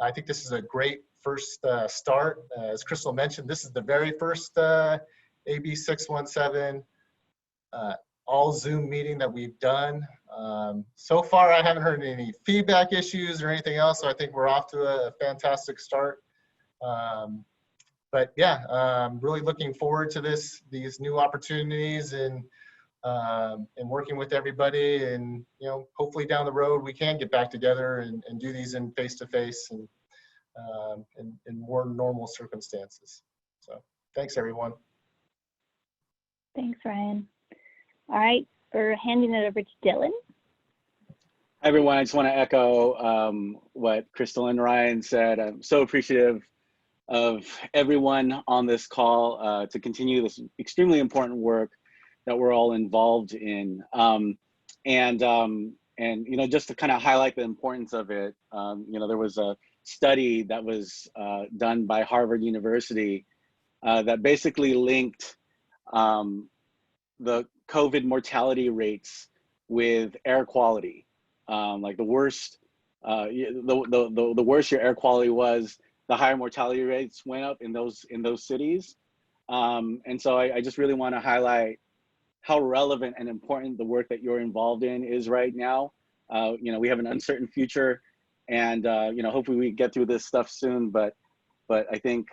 I think this is a great first start. As Crystal mentioned, this is the very first AB 617 all Zoom meeting that we've done. So far, I haven't heard any feedback issues or anything else, so I think we're off to a fantastic start. But yeah, I'm really looking forward to these new opportunities and working with everybody. And hopefully down the road we can get back together and do these in face-to-face and in more normal circumstances. So thanks, everyone. Thanks, Ryan. All right, we're handing it over to Dylan. Hi, everyone. I just want to echo what Crystal and Ryan said. I'm so appreciative of everyone on this call to continue this extremely important work that we're all involved in. And just to kind of highlight the importance of it, there was a study that was done by Harvard University that basically linked the COVID mortality rates with air quality. Like the worse your air quality was, the higher mortality rates went up in those cities. And so I just really want to highlight how relevant and important the work that you're involved in is right now. We have an uncertain future, and hopefully we get through this stuff soon, but I think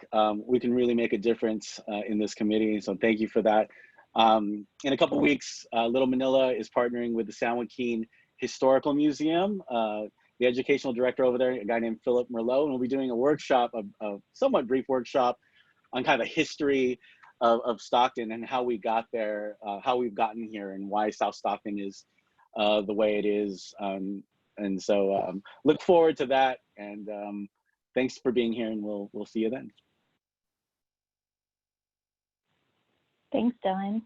we can really make a difference in this committee. So thank you for that. In a couple of weeks, Little Manila is partnering with the San Joaquin Historical Museum. The educational director over there, a guy named Philip Merlot, and we'll be doing a workshop, a somewhat brief workshop on kind of a history of Stockton and how we got there, how we've gotten here, and why South Stockton is the way it is. And so look forward to that. And thanks for being here, and we'll see you then. Thanks, Dylan.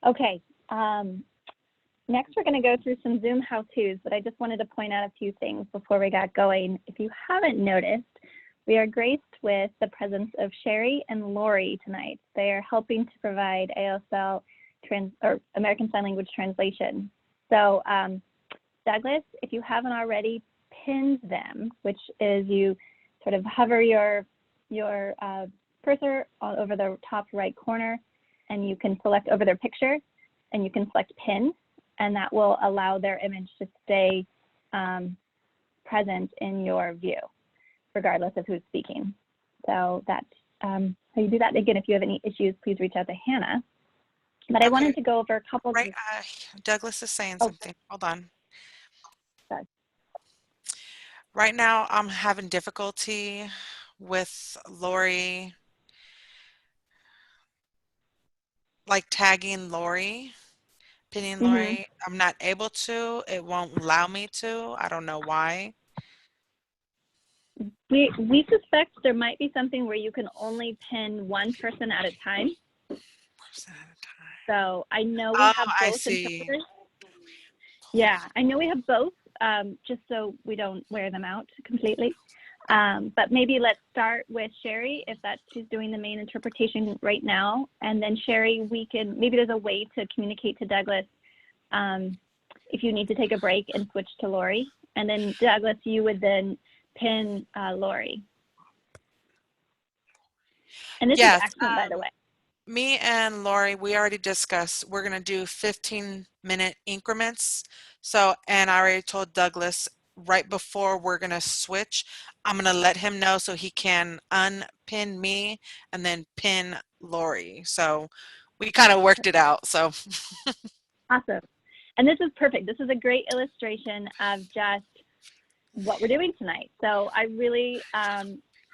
Okay. Next, we're going to go through some Zoom how-tos, but I just wanted to point out a few things before we got going. If you haven't noticed, we are graced with the presence of Sherry and Lori tonight. They are helping to provide ASL or American Sign Language translation. So Douglas, if you haven't already, pin them, which is you sort of hover your cursor over the top right corner, and you can select over their picture, and you can select pin, and that will allow their image to stay present in your view, regardless of who's speaking. So that's how you do that. Again, if you have any issues, please reach out to Hannah. But I wanted to go over a couple. Right, Douglas is saying something. Hold on. Sorry. Right now, I'm having difficulty with Lori, like tagging Lori, pinning Lori. I'm not able to. It won't allow me to. I don't know why. We suspect there might be something where you can only pin one person at a time. So I know we have both. I see. Yeah, I know we have both, just so we don't wear them out completely. But maybe let's start with Sherry, if she's doing the main interpretation right now. And then Sherry, maybe there's a way to communicate to Douglas if you need to take a break and switch to Lori. And then Douglas, you would then pin Lori. And this is excellent, by the way. Me and Lori, we already discussed, we're going to do 15-minute increments. So, and I already told Douglas right before we're going to switch, I'm going to let him know so he can unpin me and then pin Lori. So we kind of worked it out. So awesome. And this is perfect. This is a great illustration of just what we're doing tonight. So I really, I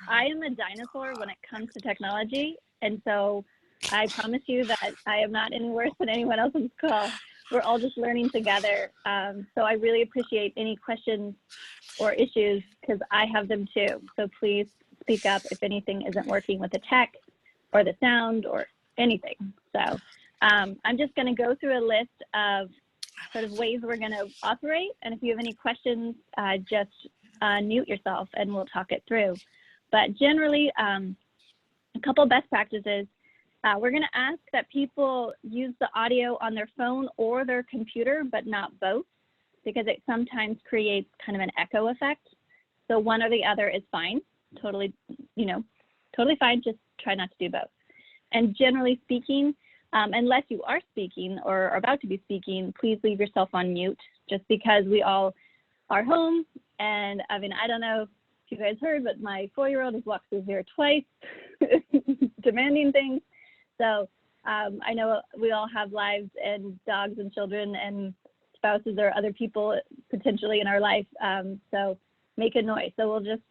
am a dinosaur when it comes to technology. And so I promise you that I am not any worse than anyone else on this call. We're all just learning together. So I really appreciate any questions or issues because I have them too. So please speak up if anything isn't working with the tech or the sound or anything. So I'm just going to go through a list of sort of ways we're going to operate. And if you have any questions, just mute yourself and we'll talk it through. But generally, a couple best practices. We're going to ask that people use the audio on their phone or their computer, but not both, because it sometimes creates kind of an echo effect. So one or the other is fine. Totally, totally fine. Just try not to do both. And generally speaking, unless you are speaking or are about to be speaking, please leave yourself on mute, just because we all are home. And I mean, I don't know if you guys heard, but my 4-year-old has walked through here twice, demanding things. So I know we all have lives and dogs and children and spouses or other people potentially in our life. So make a noise. So we'll just,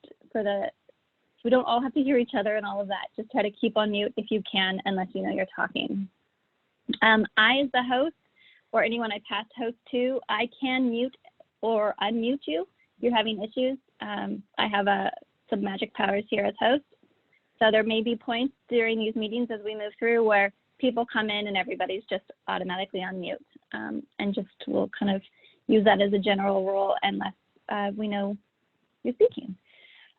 we don't all have to hear each other and all of that. Just try to keep on mute if you can, unless you know you're talking. I, as the host, or anyone I pass host to, I can mute or unmute you if you're having issues. I have some magic powers here as host. So there may be points during these meetings as we move through where people come in and everybody's just automatically on mute. And just we'll kind of use that as a general rule unless we know you're speaking.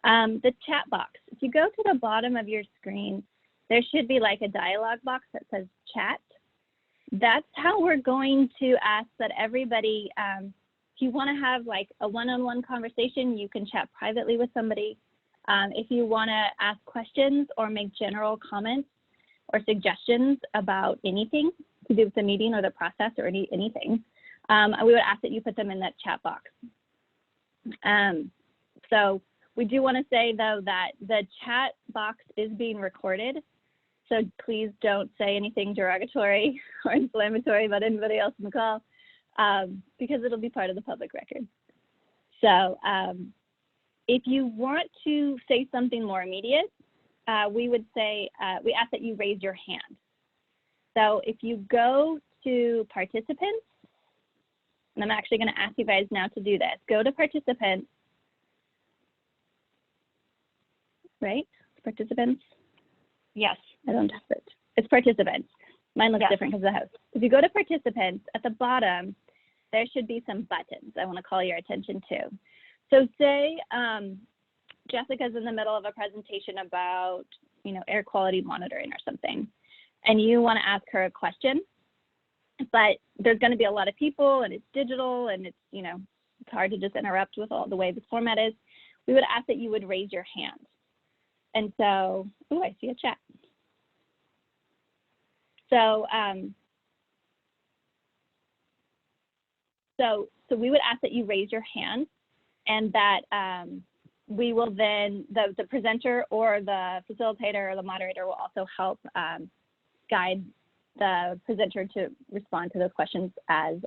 The chat box. If you go to the bottom of your screen, there should be like a dialog box that says chat. That's how we're going to ask that everybody, if you want to have like a one-on-one conversation, you can chat privately with somebody. If you want to ask questions or make general comments or suggestions about anything to do with the meeting or the process or anything, we would ask that you put them in that chat box. So we do want to say, though, that the chat box is being recorded. So please don't say anything derogatory or inflammatory about anybody else in the call, because it'll be part of the public record. So if you want to say something more immediate, we would say, we ask that you raise your hand. So if you go to participants, and I'm actually going to ask you guys now to do this, go to participants, right? Participants. Yes. I don't have it. It's participants. Mine looks Yes. different because of the host. If you go to participants, at the bottom, there should be some buttons I want to call your attention to. So say Jessica's in the middle of a presentation about, air quality monitoring or something, and you want to ask her a question, but there's going to be a lot of people and it's digital and it's, it's hard to just interrupt with all the way the format is. We would ask that you would raise your hand. And so, oh, I see a chat. So, so we would ask that you raise your hand, and that we will then, the presenter or the facilitator or the moderator will also help guide the presenter to respond to those questions as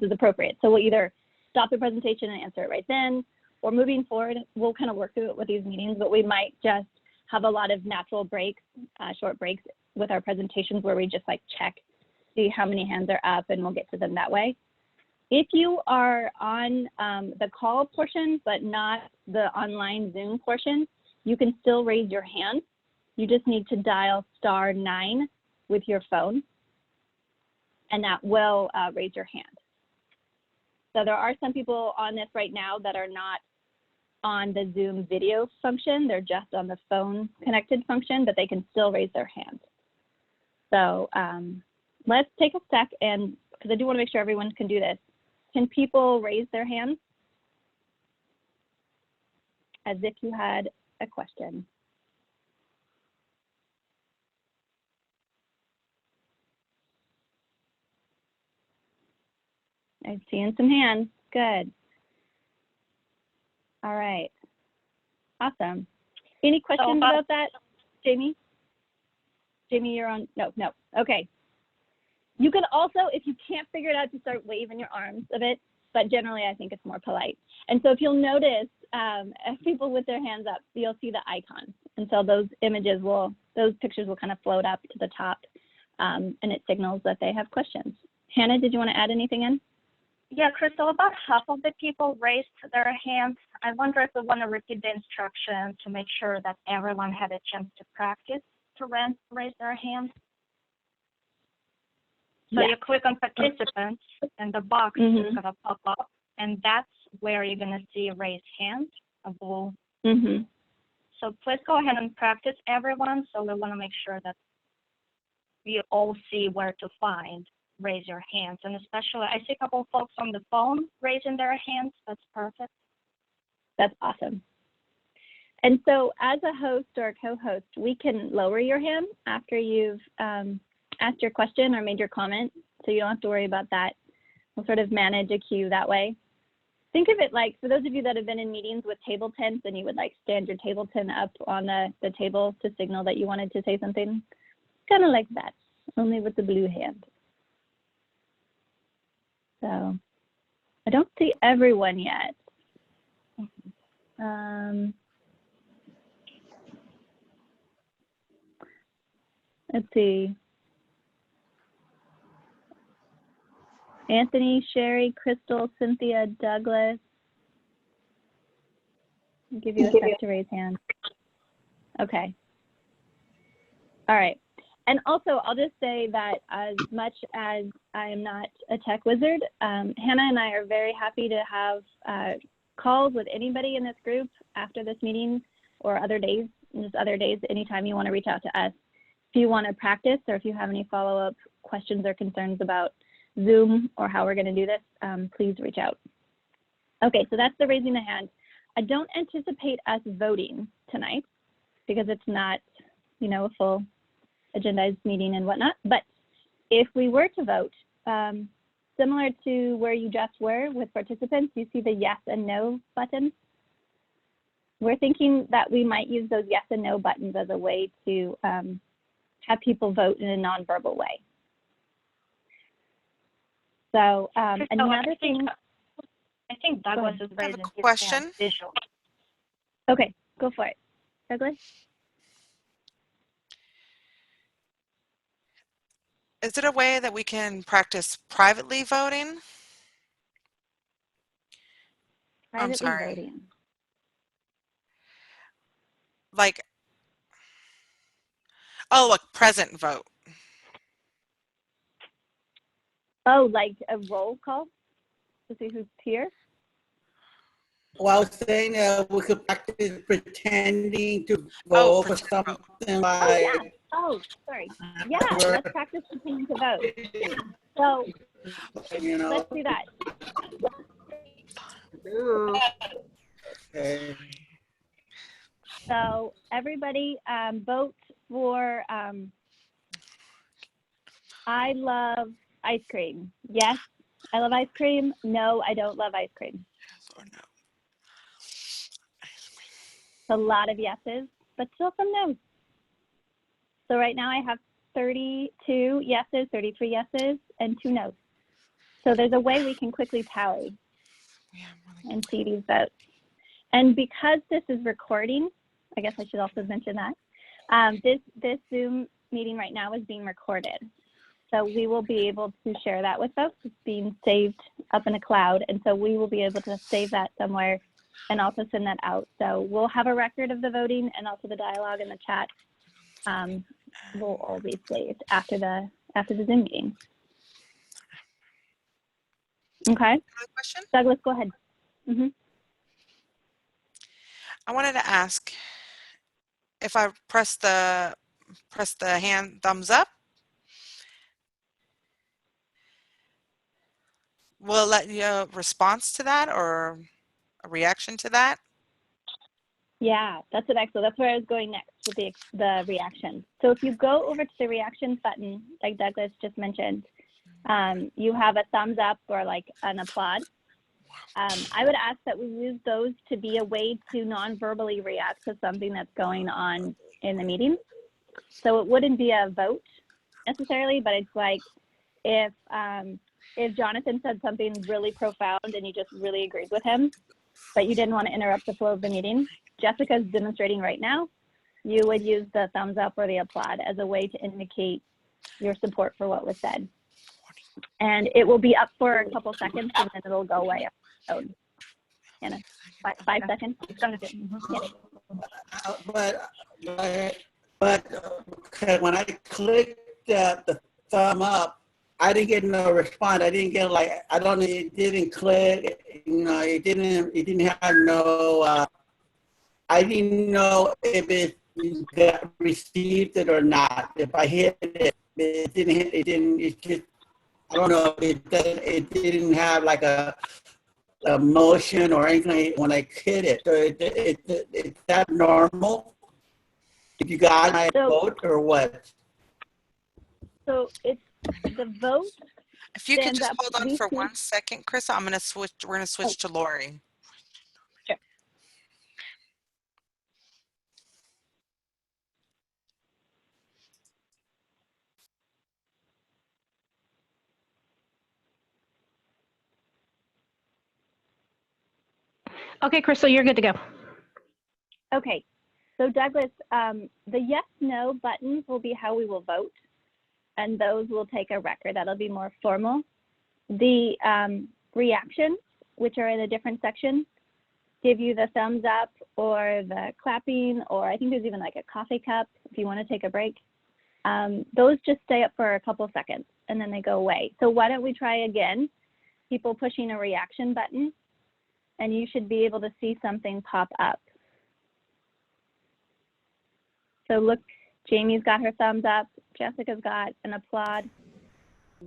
is appropriate. So we'll either stop the presentation and answer it right then, or moving forward, we'll kind of work through it with these meetings, but we might just have a lot of natural breaks, short breaks with our presentations where we just like check, see how many hands are up, and we'll get to them that way. If you are on the call portion, but not the online Zoom portion, you can still raise your hand. You just need to dial *9 with your phone, and that will raise your hand. So there are some people on this right now that are not on the Zoom video function. They're just on the phone connected function, but they can still raise their hand. So let's take a sec, and because I do want to make sure everyone can do this. Can people raise their hands as if you had a question? I'm seeing some hands. Good. All right. Awesome. Any questions about that, Jamie? Jamie, you're on. No. Okay. You can also, if you can't figure it out, to start waving your arms a bit, but generally I think it's more polite. And so if you'll notice, as people with their hands up, you'll see the icons. And so those pictures will kind of float up to the top, and it signals that they have questions. Hannah, did you want to add anything in? Yeah, Crystal, about half of the people raised their hands. I wonder if we want to repeat the instruction to make sure that everyone had a chance to practice to raise their hands. So you click on participants, and the box is going to pop up, and that's where you're going to see raise hand, a blue. So please go ahead and practice, everyone. So we want to make sure that you all see where to find raise your hands. And especially, I see a couple of folks on the phone raising their hands. That's perfect. That's awesome. And so as a host or a co-host, we can lower your hand after you've asked your question or made your comment. So you don't have to worry about that. We'll sort of manage a queue that way. Think of it like, for those of you that have been in meetings with table tents and you would like stand your table tent up on the table to signal that you wanted to say something, kind of like that, only with the blue hand. So I don't see everyone yet. Let's see. Anthony, Sherry, Crystal, Cynthia, Douglas. I'll give you a sec to raise hand. Okay. All right. And also, I'll just say that as much as I am not a tech wizard, Hannah and I are very happy to have calls with anybody in this group after this meeting or other days, just other days, anytime you want to reach out to us. If you want to practice or if you have any follow-up questions or concerns about Zoom or how we're going to do this, please reach out. Okay, so that's the raising the hand. I don't anticipate us voting tonight because it's not, you know, a full agendized meeting and whatnot. But if we were to vote, similar to where you just were with participants, you see the yes and no buttons. We're thinking that we might use those yes and no buttons as a way to have people vote in a nonverbal way. So another thing. I think Douglas is I have raising a question. his hand. Okay, go for it. Douglas? Is it a way that we can practice privately voting? I'm Privately sorry. voting. Like, oh, look, present vote. Oh, like a roll call to see who's here? Well, I was saying we could practice pretending to vote for pretend vote. something Oh, like. yeah. Oh, sorry. Yeah, let's practice pretending to vote. So You know. let's do that. Okay. So everybody vote for I love ice cream. Yes, I love ice cream. No, I don't love ice cream. Yes or no? A lot of yeses, but still some no's. So right now I have 32 yeses, 33 yeses, and 2 no's. So there's a way we can quickly tally and see these votes. And because this is recording, I guess I should also mention that, this Zoom meeting right now is being recorded. So we will be able to share that with folks. It's being saved up in a cloud. And so we will be able to save that somewhere and also send that out. So we'll have a record of the voting and also the dialogue in the chat will all be saved after the Zoom meeting. Okay. Another question? Douglas, go ahead. Mm-hmm. I wanted to ask if I press the hand thumbs up, will it let you a response to that or a reaction to that? Yeah, that's an excellent. That's where I was going next with the reaction. So if you go over to the reactions button, like Douglas just mentioned, you have a thumbs up or like an applaud. I would ask that we use those to be a way to non-verbally react to something that's going on in the meeting. So it wouldn't be a vote necessarily, but it's like if Jonathan said something really profound and you just really agreed with him, but you didn't want to interrupt the flow of the meeting, Jessica's demonstrating right now, you would use the thumbs up or the applaud as a way to indicate your support for what was said. And it will be up for a couple seconds and then it'll go away. So, Anna, 5 seconds. It's gonna do. But okay, when I clicked the thumb up, I didn't get no response. I didn't get like, I don't know, it didn't click, you know, it didn't have no, I didn't know if it got received it or not. If I hit it, it didn't hit, it just, I don't know, it didn't have like motion or anything when I hit it. So is that normal? If you got my vote or what? So it's the vote. If you could just hold on for VC. 1 second, Chris, I'm gonna switch. We're gonna switch to Lori. Sure. Okay, Crystal, you're good to go. Okay, so Douglas, the yes/no buttons will be how we will vote, and those will take a record. That'll be more formal. The reactions, which are in a different section, give you the thumbs up or the clapping, or I think there's even like a coffee cup if you want to take a break. Those just stay up for a couple seconds and then they go away. So why don't we try again? People pushing a reaction button, and you should be able to see something pop up. So look, Jamie's got her thumbs up. Jessica's got an applaud.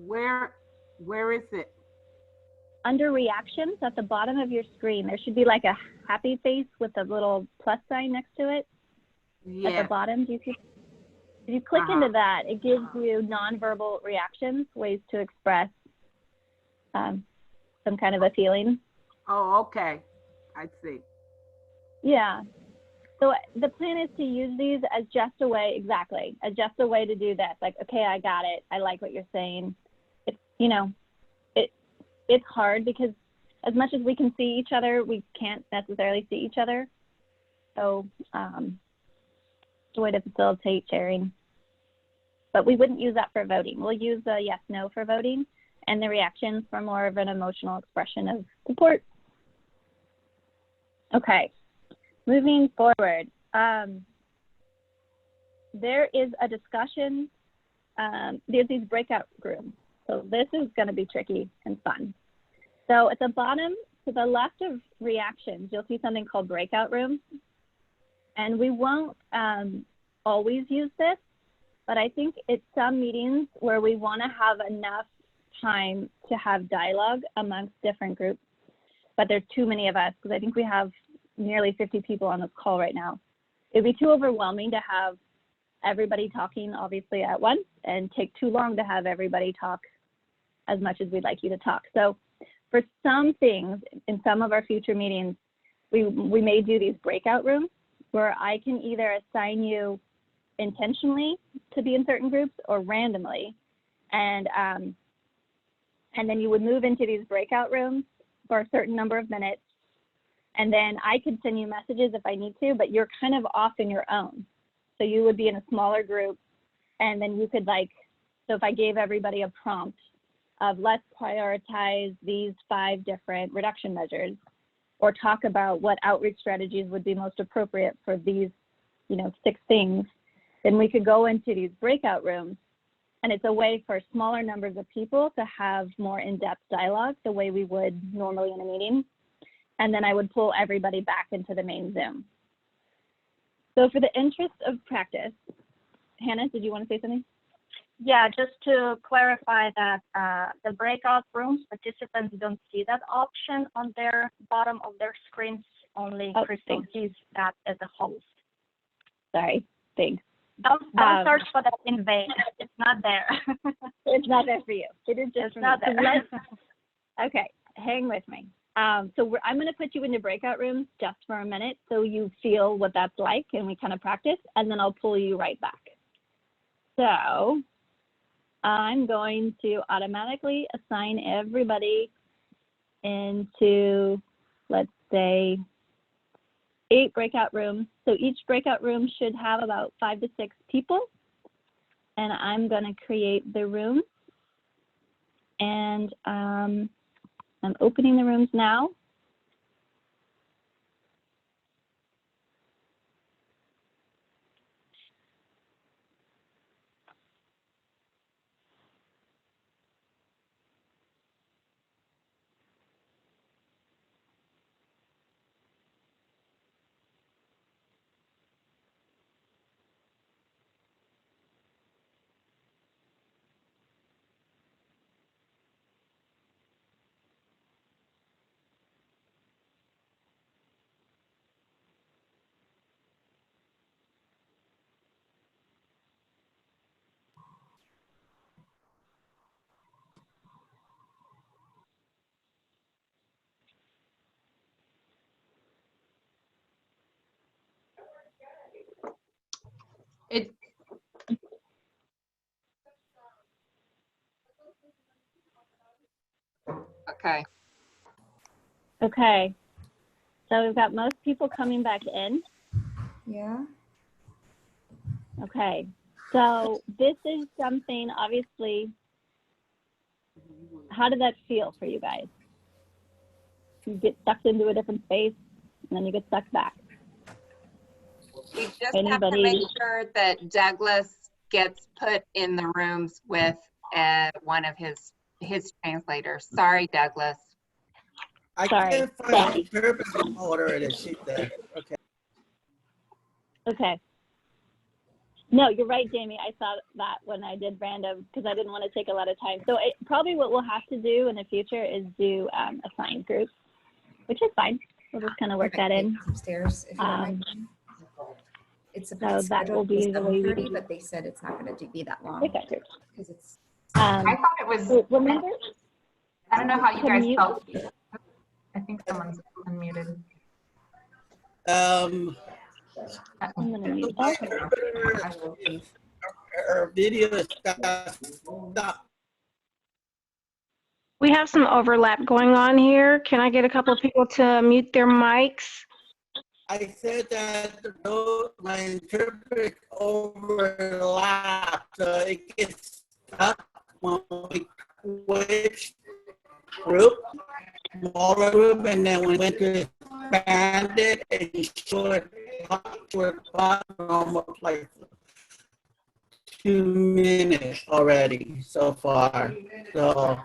Where is it? Under reactions at the bottom of your screen, there should be like a happy face with a little plus sign next to it. Yes. At the bottom. Do you see? If you click into that, it gives you nonverbal reactions, ways to express some kind of a feeling. Oh, okay. I see. Yeah. So the plan is to use these as just a way, as just a way to do this. Like, okay, I got it. I like what you're saying. It's, it's hard because as much as we can see each other, we can't necessarily see each other. So it's a way to facilitate sharing. But we wouldn't use that for voting. We'll use the yes, no for voting and the reactions for more of an emotional expression of support. Okay, moving forward. There is a discussion. There's these breakout rooms. So this is gonna be tricky and fun. So at the bottom, to the left of reactions, you'll see something called breakout rooms. And we won't always use this, but I think it's some meetings where we wanna have enough time to have dialogue amongst different groups, but there's too many of us because I think we have nearly 50 people on this call right now. It'd be too overwhelming to have everybody talking obviously at once and take too long to have everybody talk as much as we'd like you to talk. So for some things in some of our future meetings, we may do these breakout rooms where I can either assign you intentionally to be in certain groups or randomly. And then you would move into these breakout rooms for a certain number of minutes. And then I could send you messages if I need to, but you're kind of off in your own. So you would be in a smaller group and then you could so if I gave everybody a prompt of let's prioritize these 5 different reduction measures or talk about what outreach strategies would be most appropriate for these, 6 things, then we could go into these breakout rooms. And it's a way for smaller numbers of people to have more in-depth dialogue the way we would normally in a meeting. And then I would pull everybody back into the main Zoom. So for the interest of practice, Hannah, did you want to say something? Yeah, just to clarify that the breakout rooms, participants don't see that option on their bottom of their screens. Only Crystal sees that as a host. Sorry, thanks. Don't search for that in vain. It's not there. It's not there for you. It is just not there. Okay, hang with me. So I'm going to put you into breakout rooms just for a minute so you feel what that's like and we kind of practice, and then I'll pull you right back. So I'm going to automatically assign everybody into, let's say, 8 breakout rooms. So each breakout room should have about 5 to 6 people. And I'm going to create the room. And I'm opening the rooms now. It, okay. Okay. So we've got most people coming back in. Yeah. Okay. So this is something, obviously, how did that feel for you guys? You get sucked into a different space and then you get sucked back. We just have to Anybody? make sure that Douglas gets put in the rooms with one of his translators. Sorry, Douglas. I Sorry. can't find the interpreter order that she said. Okay. Okay. No, you're right, Jamie. I saw that when I did random because I didn't want to take a lot of time. So probably what we'll have to do in the future is do assigned groups, which is fine. We'll just kind of work that in. Upstairs, if you don't mind. It's supposed So that will be the way we 7:30, but they said it's not going to be that long pick that group. because it's. I thought it was. Remember? I don't know how you guys Mute. felt. I think someone's unmuted. I'm gonna mute. My Okay. interpreter, her video is stopped. We have some overlap going on here. Can I get a couple of people to mute their mics? I said that my interpreter overlapped, so it gets stuck when we switch group, smaller group, and then we went to expand it and short almost like 2 minutes already so far. So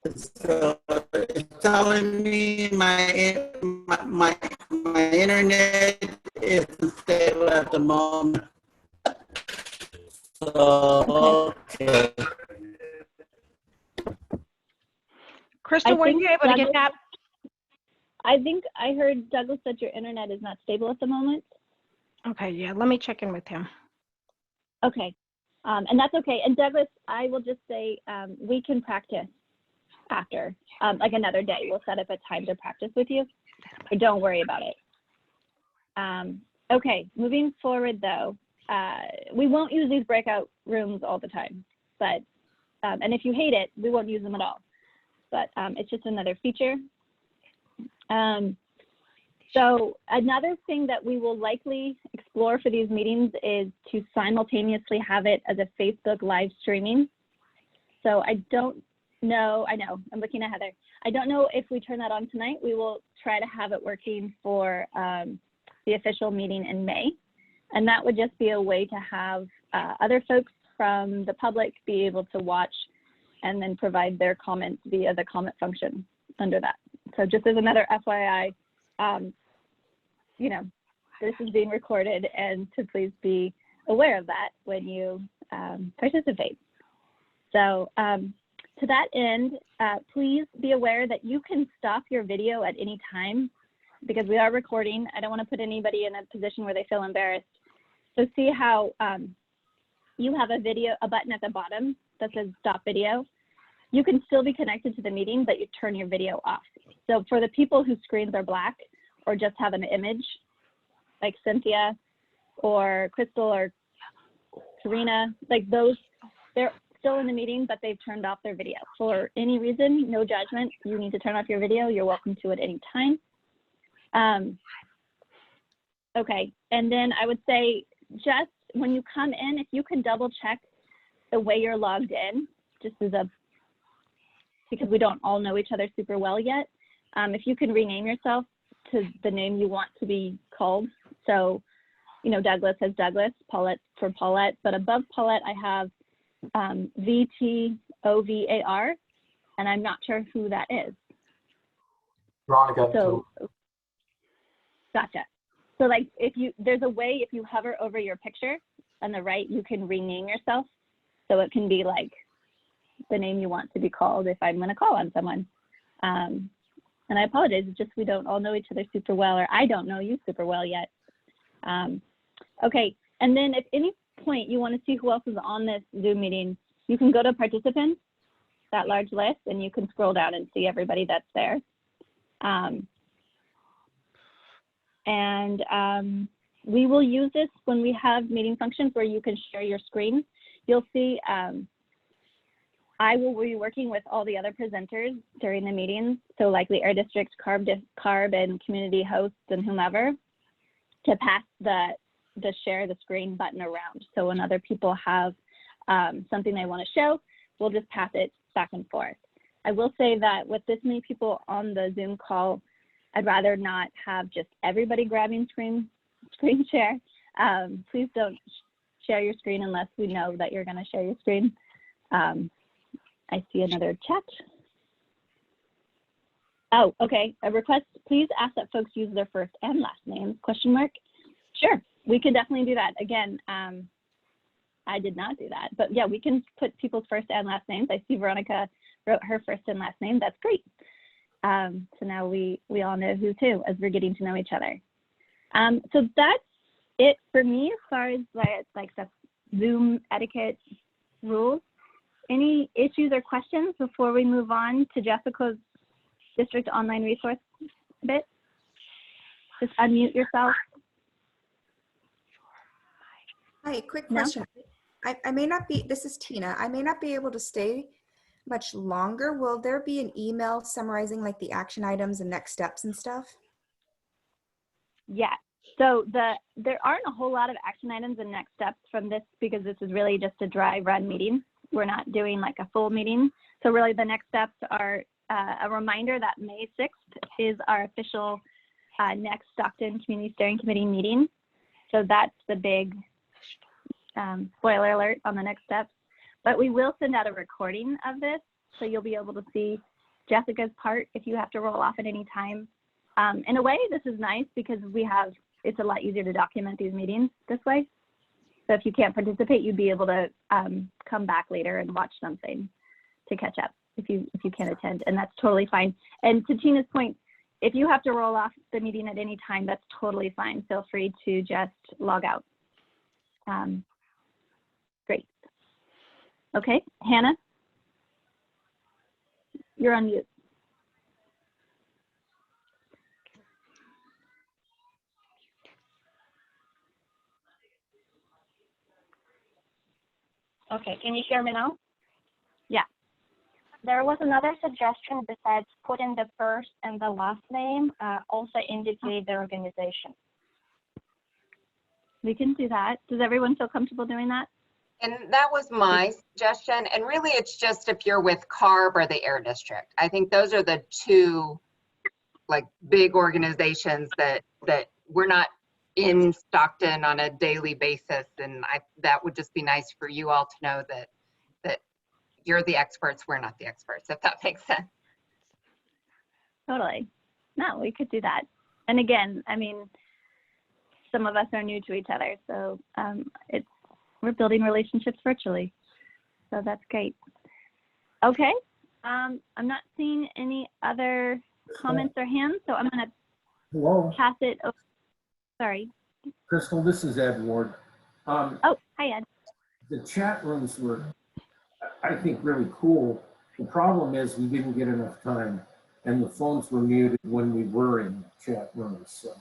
it's telling me my internet isn't stable at the moment. So, okay. Crystal, were you able to get that? I think I heard Douglas that your internet is not stable at the moment. Okay, yeah, let me check in with him. Okay, and that's okay. And Douglas, I will just say we can practice after, like another day. We'll set up a time to practice with you. So don't worry about it. Okay, moving forward though, we won't use these breakout rooms all the time, but, and if you hate it, we won't use them at all. But it's just another feature. So another thing that we will likely explore for these meetings is to simultaneously have it as a Facebook live streaming. So I don't know, I know, I'm looking at Heather. I don't know if we turn that on tonight. We will try to have it working for the official meeting in May. And that would just be a way to have other folks from the public be able to watch and then provide their comments via the comment function under that. So just as another FYI, you know, this is being recorded and to please be aware of that when you participate. So to that end, please be aware that you can stop your video at any time because we are recording. I don't want to put anybody in a position where they feel embarrassed. So see how you have a button at the bottom that says stop video. You can still be connected to the meeting, but you turn your video off. So for the people whose screens are black or just have an image, like Cynthia or Crystal or Serena, like those, they're still in the meeting, but they've turned off their video. For any reason, no judgment, you need to turn off your video. You're welcome to at any time. Okay, and then I would say just when you come in, if you can double check the way you're logged in, just as a, because we don't all know each other super well yet. If you can rename yourself to the name you want to be called. So, you know, Douglas has Douglas, Paulette for Paulette, but above Paulette, I have VTOVAR, and I'm not sure who that is. Veronica. So, gotcha. So like if you, there's a way if you hover over your picture on the right, you can rename yourself. So it can be like the name you want to be called if I'm gonna call on someone. And I apologize, it's just we don't all know each other super well, or I don't know you super well yet. Okay, and then at any point you wanna see who else is on this Zoom meeting, you can go to participants, that large list, and you can scroll down and see everybody that's there. we will use this when we have meeting functions where you can share your screen. You'll see I will be working with all the other presenters during the meetings, so likely Air District, CARB, and community hosts and whomever, to pass the share the screen button around. So when other people have something they want to show, we'll just pass it back and forth. I will say that with this many people on the Zoom call, I'd rather not have just everybody grabbing screen share. Please don't share your screen unless we know that you're going to share your screen. I see another chat. Oh, okay. A request, please ask that folks use their first and last names, question mark. Sure, we can definitely do that. Again, I did not do that, but yeah, we can put people's first and last names. I see Veronica wrote her first and last name. That's great. So now we all know who's who as we're getting to know each other. So that's it for me as far as like the Zoom etiquette rules. Any issues or questions before we move on to Jessica's district online resource bit? Just unmute yourself. Hi, quick question. No? I may not be, this is Tina, I may not be able to stay much longer. Will there be an email summarizing like the action items and next steps and stuff? Yeah, so there aren't a whole lot of action items and next steps from this because this is really just a dry run meeting. We're not doing like a full meeting. So really the next steps are a reminder that May 6th is our official next Stockton Community Steering Committee meeting. So that's the big spoiler alert on the next steps. But we will send out a recording of this. So you'll be able to see Jessica's part if you have to roll off at any time. In a way, this is nice because it's a lot easier to document these meetings this way. So if you can't participate, you'd be able to come back later and watch something to catch up if you can't attend, and that's totally fine. And to Tina's point, if you have to roll off the meeting at any time, that's totally fine. Feel free to just log out. Great. Okay, Hannah, you're on mute. Okay, can you hear me now? Yeah. There was another suggestion besides putting the first and the last name, also indicate the organization. We can do that. Does everyone feel comfortable doing that? And that was my suggestion. And really, it's just if you're with CARB or the Air District. I think those are the two like big organizations that we're not in Stockton on a daily basis, and that would just be nice for you all to know that you're the experts, we're not the experts, if that makes sense. Totally. No, we could do that. And again, I mean, some of us are new to each other, so we're building relationships virtually, so that's great. Okay, I'm not seeing any other comments or hands, so I'm going to pass it over. Sorry. Crystal, this is Ed Ward. Oh, hi, Ed. The chat rooms were, I think, really cool. The problem is we didn't get enough time, and the phones were muted when we were in chat rooms. So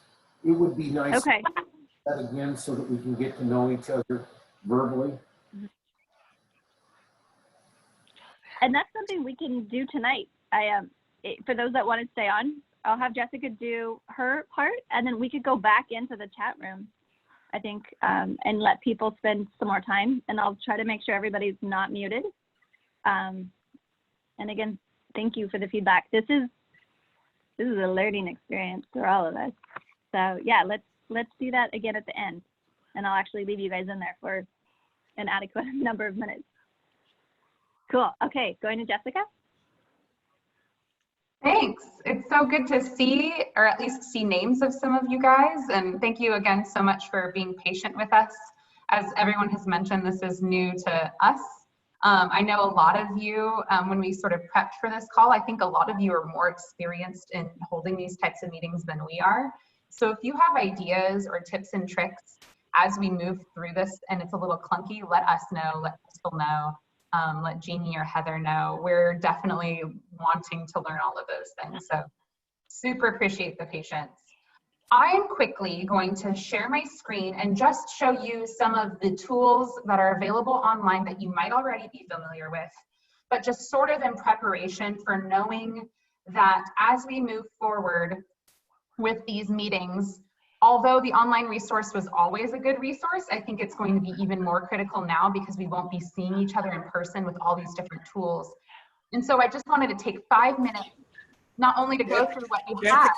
it would be nice to do that again so that we can get to know each other verbally. And that's something we can do tonight. For those that want to stay on, I'll have Jessica do her part, and then we could go back into the chat room, I think, and let people spend some more time. And I'll try to make sure everybody's not muted. And again, thank you for the feedback. This is a learning experience for all of us. So yeah, let's do that again at the end, and I'll actually leave you guys in there for an adequate number of minutes. Cool. Okay, going to Jessica. Thanks. It's so good to see, or at least see names of some of you guys. And thank you again so much for being patient with us. As everyone has mentioned, this is new to us. I know a lot of you, when we sort of prepped for this call, I think a lot of you are more experienced in holding these types of meetings than we are. So if you have ideas or tips and tricks as we move through this and it's a little clunky, let us know, let Crystal know. Let Jeannie or Heather know. We're definitely wanting to learn all of those things. So super appreciate the patience. I'm quickly going to share my screen and just show you some of the tools that are available online that you might already be familiar with, but just sort of in preparation for knowing that as we move forward with these meetings, although the online resource was always a good resource, I think it's going to be even more critical now because we won't be seeing each other in person with all these different tools. And so I just wanted to take 5 minutes, not only to go through what you have.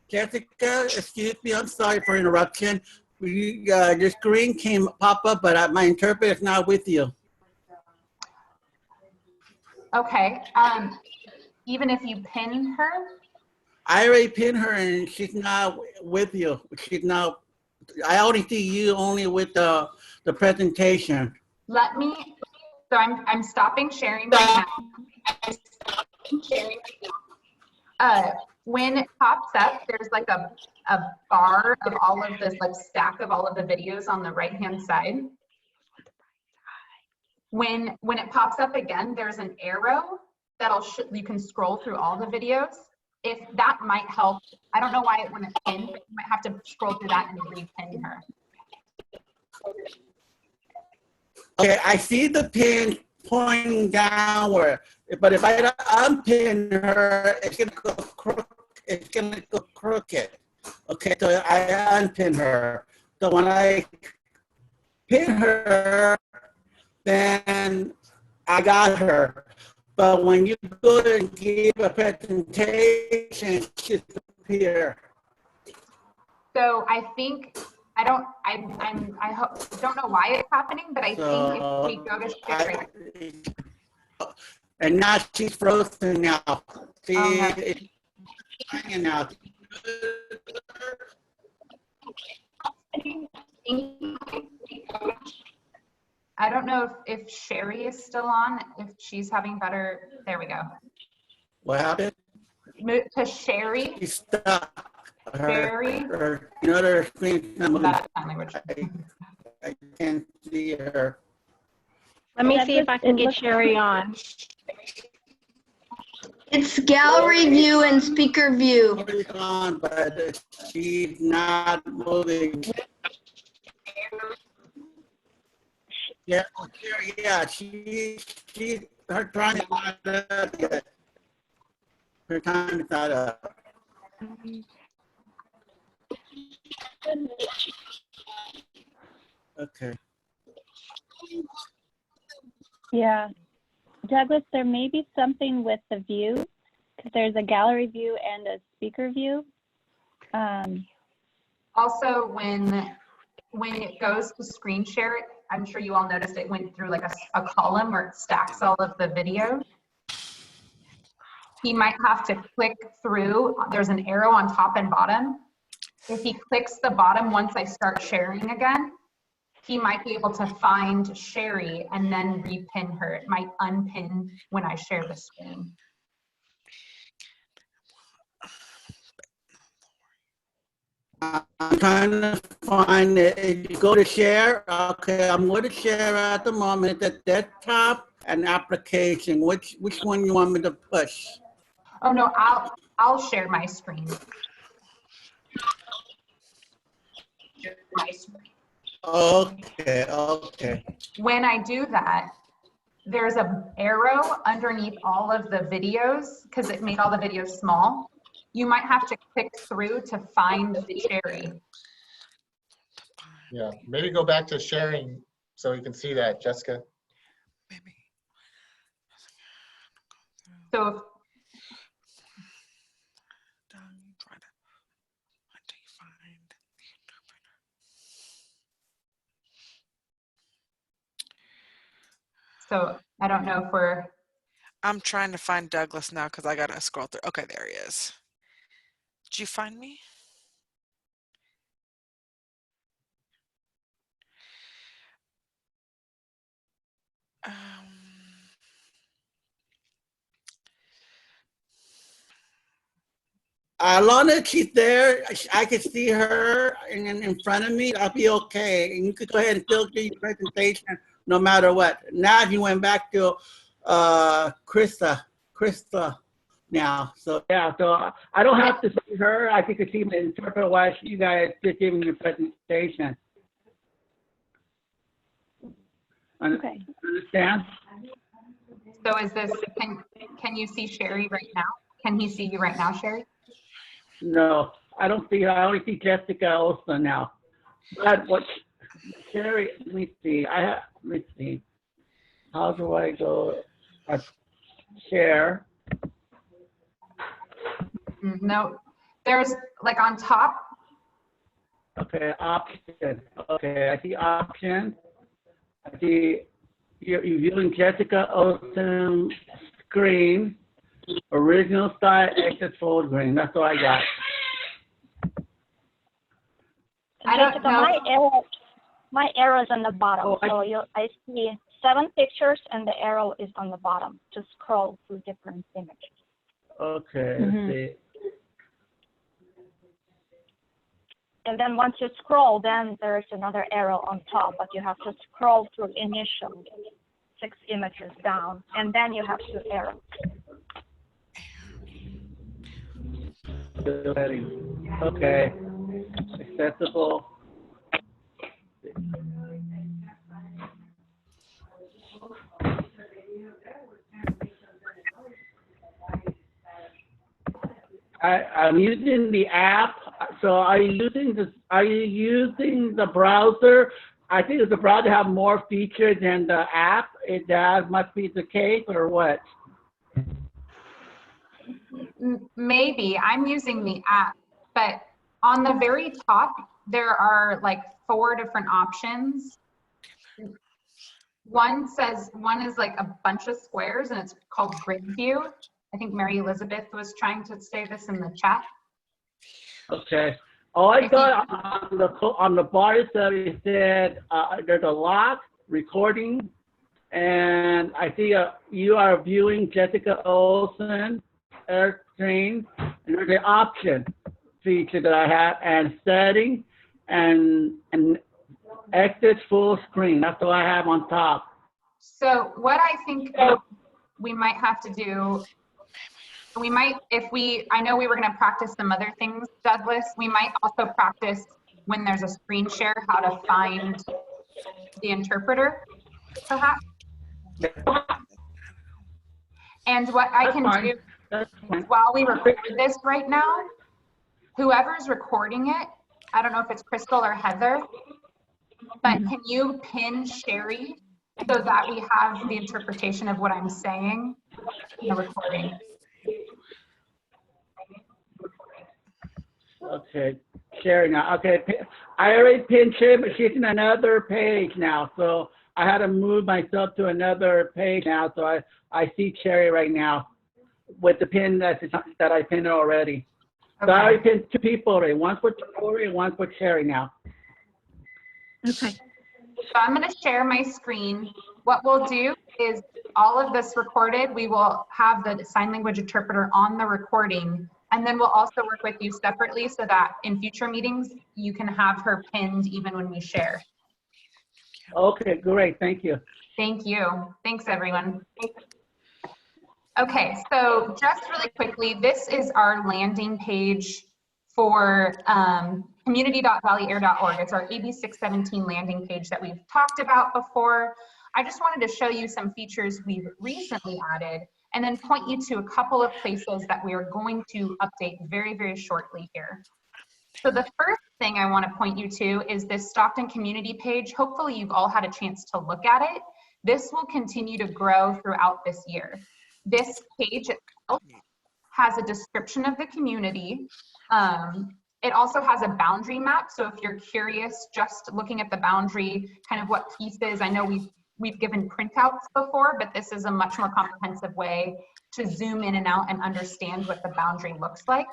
Jessica, excuse me, I'm sorry for interruption. Your screen came pop up, but my interpreter is not with you. Okay, even if you pin her? I already pinned her and she's not with you. She's not, I only see you only with the presentation. Let me, so I'm stopping sharing right now. When it pops up, there's like a bar of all of this, like stack of all of the videos on the right-hand side. When it pops up again, there's an arrow that'll, you can scroll through all the videos. If that might help, I don't know why when it's pinned, but you might have to scroll through that and re-pin her. Okay, I see the pin pointing downward, but if I unpin her, it's gonna go crooked. Okay, so I unpin her. So when I pin her, then I got her. But when you go and give a presentation, she's here. So I think I don't know why it's happening, but I think if we go to share it. And now she's frozen now. See, it's hanging out. I don't know if Sherry is still on, if she's having better, there we go. What happened? Move to Sherry. She's stuck. Sherry. Another screen. I can't see her. Let me see if I can get Sherry on. It's gallery view and speaker view. She's on, but she's not moving. Yeah, her time is not up yet. Her time is not up. Okay. Yeah. Douglas, there may be something with the view, because there's a gallery view and a speaker view. Also, when it goes to screen share it, I'm sure you all noticed it went through like a column where it stacks all of the videos. He might have to click through. There's an arrow on top and bottom. If he clicks the bottom once I start sharing again, he might be able to find Sherry and then repin her. It might unpin when I share the screen. I'm trying to find it. If you go to share, okay, I'm going to share at the moment the desktop and application. Which one you want me to push? Oh no, I'll share my screen. Okay. When I do that, there's an arrow underneath all of the videos because it made all the videos small. You might have to click through to find Sherry. Yeah, maybe go back to sharing so you can see that, Jessica. Maybe. So I don't know if we're. I'm trying to find Douglas now because I gotta scroll through. Okay, there he is. Did you find me? As long as she's there, I can see her in front of me, I'll be okay. And you could go ahead and still do your presentation no matter what. Now if you went back to Krista, now. So yeah, so I don't have to see her. I can see the interpreter while you guys just giving your presentation. Okay. Understand? So is this, can you see Sherry right now? Can he see you right now, Sherry? No, I don't see her. I only see Jessica Olson now. But what Sherry, let me see. Let me see. How do I go share? No, there's like on top. Okay, option. Okay, I see option. I see you're viewing Jessica Olson screen, original style, exit full screen. That's all I got. I don't know. My arrow is on the bottom. Oh, I see 7 pictures and the arrow is on the bottom to scroll through different images. Okay, let's see. And then once you scroll, then there's another arrow on top, but you have to scroll through initial 6 images down, and then you have 2 arrows. Okay, accessible. I'm using the app. So are you using the browser? I think the browser have more features than the app. That must be the case, or what? Maybe. I'm using the app, but on the very top, there are like 4 different options. One is like a bunch of squares and it's called grid view. I think Mary Elizabeth was trying to say this in the chat. Okay. All I got on the bar side, it said there's a lock recording, and I see you are viewing Jessica Olson air screen, and there's an option feature that I have, and setting and exit full screen. That's what I have on top. So what I think we might have to do, I know we were going to practice some other things, Douglas. We might also practice when there's a screen share, how to find the interpreter, perhaps. And what I can do is while we record this right now, whoever's recording it, I don't know if it's Crystal or Heather, but can you pin Sherry so that we have the interpretation of what I'm saying in the recording? Okay, Sherry now. Okay, I already pinned Sherry, but she's in another page now. So I had to move myself to another page now. So I see Sherry right now with the pin that I pinned already. Okay. So I already pinned 2 people already. One for Tori and one for Sherry now. Okay. So I'm going to share my screen. What we'll do is all of this recorded, we will have the sign language interpreter on the recording. And then we'll also work with you separately so that in future meetings, you can have her pinned even when we share. Okay, great. Thank you. Thank you. Thanks, everyone. Okay, so just really quickly, this is our landing page for community.valleyair.org. It's our AB 617 landing page that we've talked about before. I just wanted to show you some features we've recently added and then point you to a couple of places that we are going to update very, very shortly here. So the first thing I want to point you to is this Stockton community page. Hopefully you've all had a chance to look at it. This will continue to grow throughout this year. This page itself has a description of the community. It also has a boundary map. So if you're curious, just looking at the boundary, kind of what pieces, I know we've given printouts before, but this is a much more comprehensive way to zoom in and out and understand what the boundary looks like.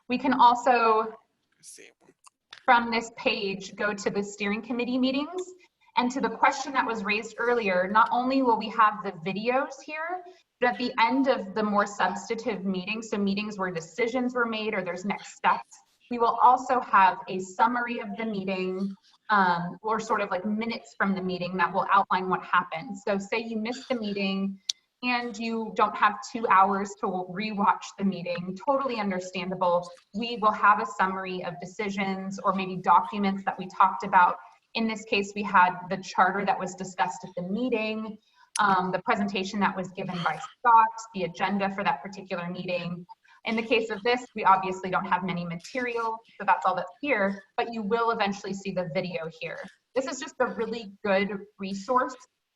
We can also, from this page, go to the steering committee meetings. And to the question that was raised earlier, not only will we have the videos here, but at the end of the more substantive meetings, so meetings where decisions were made or there's next steps, we will also have a summary of the meeting or sort of like minutes from the meeting that will outline what happened. So say you missed the meeting and you don't have 2 hours to rewatch the meeting, totally understandable. We will have a summary of decisions or maybe documents that we talked about. In this case, we had the charter that was discussed at the meeting, the presentation that was given by Scott, the agenda for that particular meeting. In the case of this, we obviously don't have many material, so that's all that's here, but you will eventually see the video here. This is just a really good resource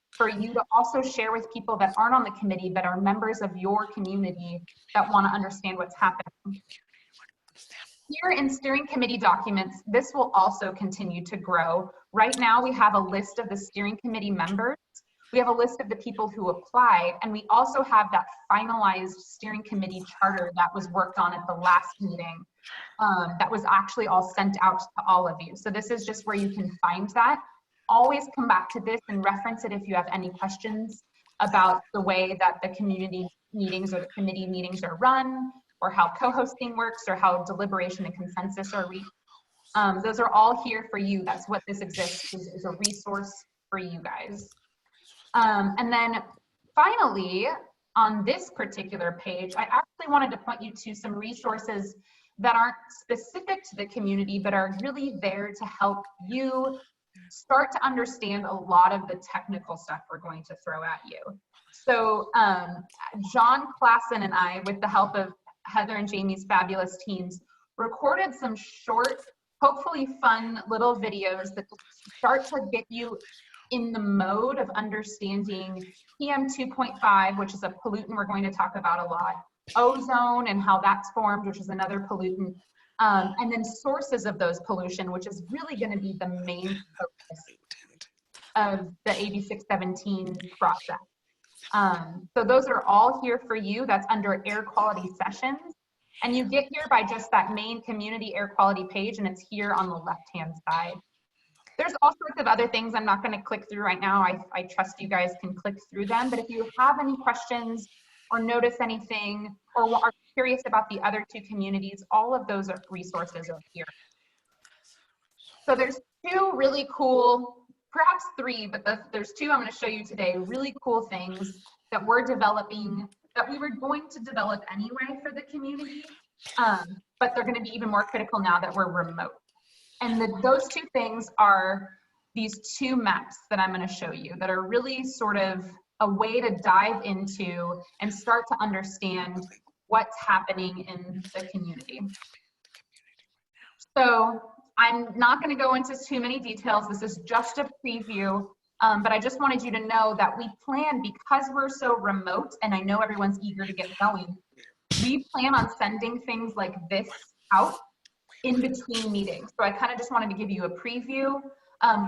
for you to also share with people that aren't on the committee but are members of your community that want to understand what's happening. Here in steering committee documents, this will also continue to grow. Right now, we have a list of the steering committee members. We have a list of the people who applied, and we also have that finalized steering committee charter that was worked on at the last meeting that was actually all sent out to all of you. So this is just where you can find that. Always come back to this and reference it if you have any questions about the way that the community meetings or the committee meetings are run, or how co-hosting works, or how deliberation and consensus are reached. Those are all here for you. That's what this exists is a resource for you guys. And then finally, on this particular page, I actually wanted to point you to some resources that aren't specific to the community, but are really there to help you start to understand a lot of the technical stuff we're going to throw at you. So John Klassen and I, with the help of Heather and Jamie's fabulous teams, recorded some short, hopefully fun little videos that start to get you in the mode of understanding PM 2.5, which is a pollutant we're going to talk about a lot, ozone and how that's formed, which is another pollutant, and then sources of those pollution, which is really going to be the main focus of the AB 617 process. So those are all here for you. That's under air quality sessions. And you get here by just that main community air quality page, and it's here on the left-hand side. There's all sorts of other things I'm not going to click through right now. I trust you guys can click through them. But if you have any questions or notice anything or are curious about the other two communities, all of those resources are here. So there's two really cool, perhaps three, but there's two I'm going to show you today, really cool things that we're developing, that we were going to develop anyway for the community, but they're going to be even more critical now that we're remote. And those two things are these two maps that I'm going to show you that are really sort of a way to dive into and start to understand what's happening in the community. So I'm not going to go into too many details. This is just a preview, but I just wanted you to know that we plan, because we're so remote and I know everyone's eager to get going, we plan on sending things like this out in between meetings. So I kind of just wanted to give you a preview.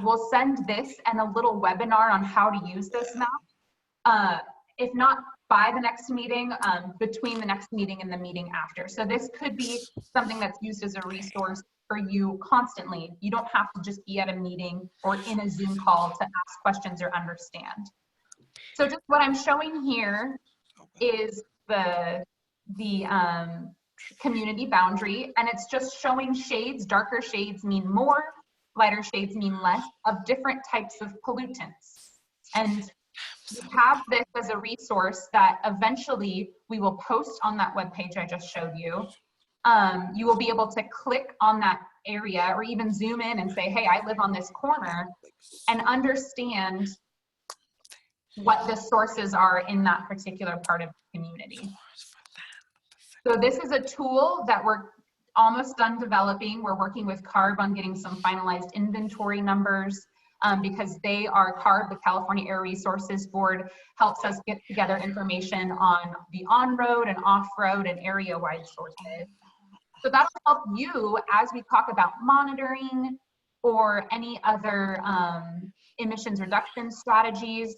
We'll send this and a little webinar on how to use this map. If not by the next meeting, between the next meeting and the meeting after. So this could be something that's used as a resource for you constantly. You don't have to just be at a meeting or in a Zoom call to ask questions or understand. So just what I'm showing here is the community boundary, and it's just showing shades. Darker shades mean more, lighter shades mean less, of different types of pollutants. And we have this as a resource that eventually we will post on that webpage I just showed you. You will be able to click on that area or even zoom in and say, hey, I live on this corner, and understand what the sources are in that particular part of the community. So this is a tool that we're almost done developing. We're working with CARB on getting some finalized inventory numbers because they are CARB, the California Air Resources Board, helps us get together information on the on-road and off-road and area-wide sources. So that'll help you as we talk about monitoring or any other emissions reduction strategies,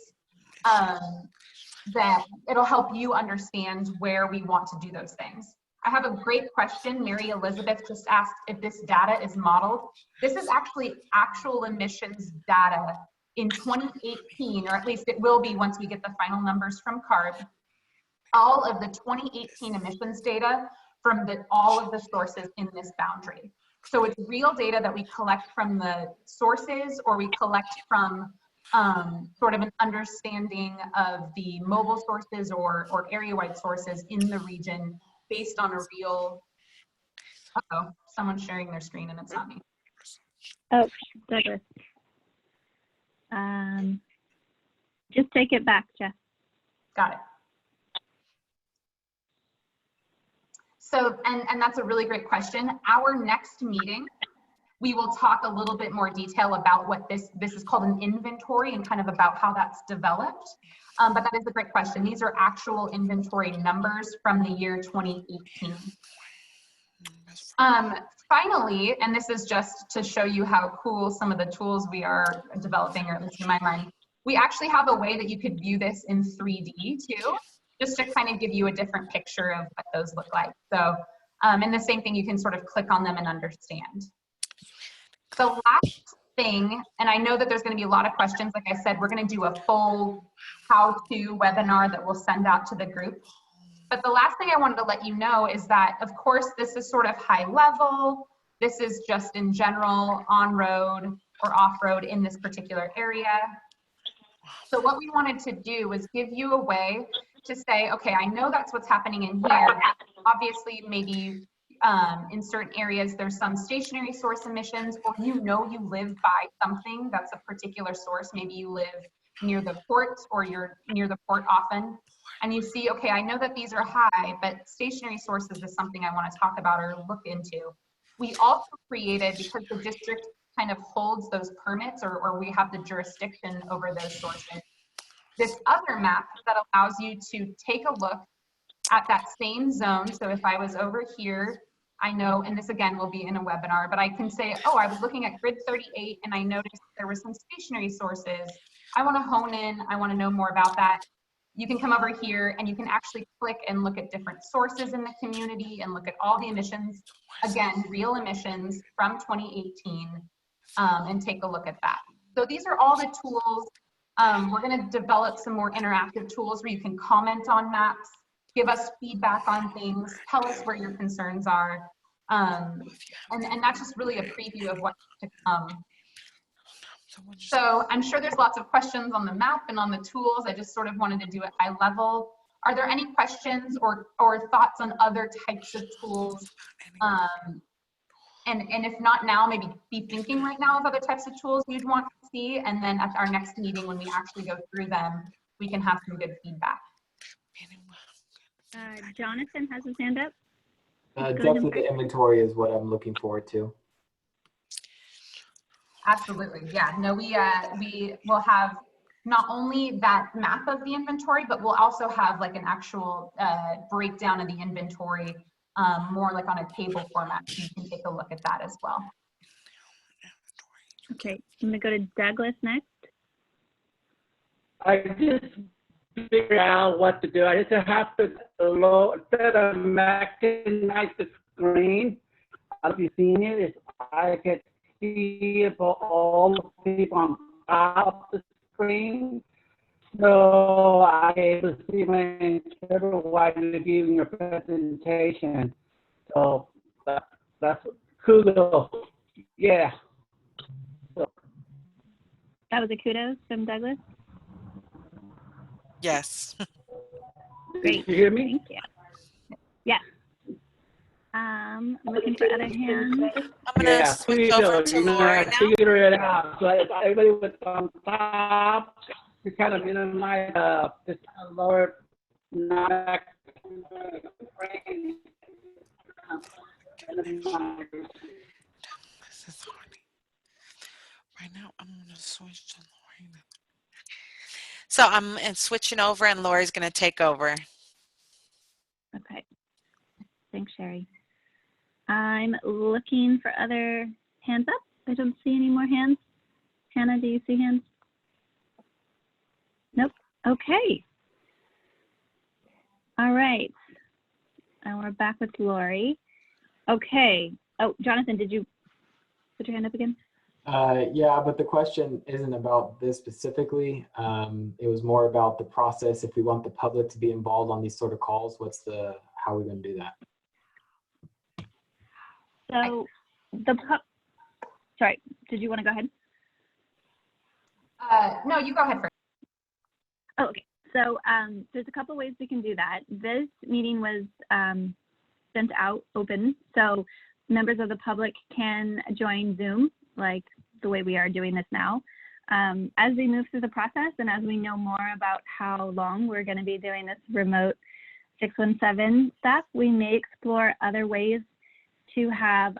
that it'll help you understand where we want to do those things. I have a great question. Mary Elizabeth just asked if this data is modeled. This is actually actual emissions data in 2018, or at least it will be once we get the final numbers from CARB. All of the 2018 emissions data from all of the sources in this boundary. So it's real data that we collect from the sources, or we collect from sort of an understanding of the mobile sources or area-wide sources in the region based on a real, uh-oh, someone's sharing their screen and it's not me. Oh, Douglas. Just take it back, Jeff. Got it. So, and that's a really great question. Our next meeting, we will talk a little bit more detail about what this is called an inventory and kind of about how that's developed. But that is a great question. These are actual inventory numbers from the year 2018. Finally, and this is just to show you how cool some of the tools we are developing, or at least in my mind, we actually have a way that you could view this in 3D too, just to kind of give you a different picture of what those look like. So, and the same thing, you can sort of click on them and understand. The last thing, and I know that there's going to be a lot of questions, like I said, we're going to do a full how-to webinar that we'll send out to the group. But the last thing I wanted to let you know is that, of course, this is sort of high level. This is just in general on-road or off-road in this particular area. So what we wanted to do was give you a way to say, okay, I know that's what's happening in here. Obviously, maybe in certain areas, there's some stationary source emissions, or you live by something that's a particular source. Maybe you live near the port, or you're near the port often, and you see, okay, I know that these are high, but stationary sources is something I want to talk about or look into. We also created, because the district kind of holds those permits, or we have the jurisdiction over those sources, this other map that allows you to take a look at that same zone. So if I was over here, I know, and this again will be in a webinar, but I can say, oh, I was looking at grid 38 and I noticed there were some stationary sources. I want to hone in, I want to know more about that. You can come over here and you can actually click and look at different sources in the community and look at all the emissions, again, real emissions from 2018, and take a look at that. So these are all the tools. We're going to develop some more interactive tools where you can comment on maps, give us feedback on things, tell us where your concerns are. And that's just really a preview of what's to come. So I'm sure there's lots of questions on the map and on the tools. I just sort of wanted to do it high level. Are there any questions or thoughts on other types of tools? And if not now, maybe be thinking right now of other types of tools you'd want to see. And then at our next meeting, when we actually go through them, we can have some good feedback. Jonathan has his hand up. Definitely the inventory is what I'm looking forward to. Absolutely, yeah. No, we will have not only that map of the inventory, but we'll also have like an actual breakdown of the inventory, more like on a table format, so you can take a look at that as well. Okay, I'm gonna go to Douglas next. I just figure out what to do. I just have to instead of maximize the screen. I don't know if you've seen it. I can see for all the people on top of the screen. So I able to see my interpreter while you're giving your presentation. So that's kudos. Yeah. So. That was a kudos from Douglas. Yes. Great. Did you hear me? Thank you. Yeah. Looking for other hands. I'm gonna switch over to Lori now. Figure it out. So if everybody was on top, to kind of minimize this lower not. This is hard. Right now, I'm gonna switch to Lori. So I'm switching over, and Lori's gonna take over. Okay. Thanks, Sherry. I'm looking for other hands up. I don't see any more hands. Hannah, do you see hands? Nope. Okay. All right. And we're back with Lori. Okay. Oh, Jonathan, did you put your hand up again? Yeah, but the question isn't about this specifically. It was more about the process. If we want the public to be involved on these sort of calls, how are we going to do that? So sorry, did you want to go ahead? No, you go ahead first. Oh, okay. So there's a couple ways we can do that. This meeting was sent out open, so members of the public can join Zoom like the way we are doing this now. As we move through the process and as we know more about how long we're going to be doing this remote 617 stuff, we may explore other ways to have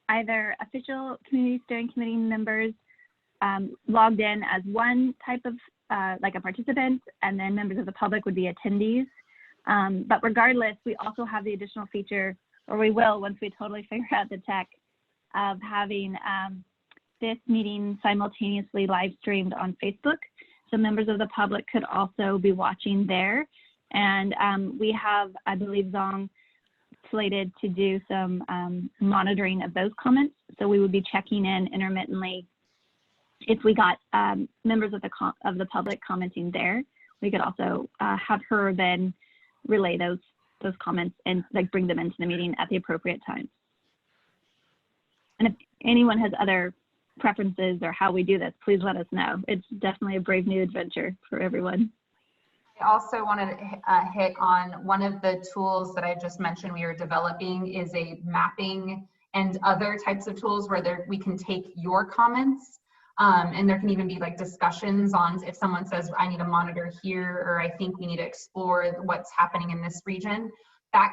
either official community steering committee members logged in as one type of like a participant, and then members of the public would be attendees. But regardless, we also have the additional feature, or we will once we totally figure out the tech, of having this meeting simultaneously live streamed on Facebook. So members of the public could also be watching there. And we have, I believe, Zong slated to do some monitoring of those comments. So we would be checking in intermittently. If we got members of the public commenting there, we could also have her then relay those comments and like bring them into the meeting at the appropriate time. And if anyone has other preferences or how we do this, please let us know. It's definitely a brave new adventure for everyone. I also wanted to hit on one of the tools that I just mentioned we are developing is a mapping and other types of tools where we can take your comments. And there can even be like discussions on if someone says, I need to monitor here, or I think we need to explore what's happening in this region. That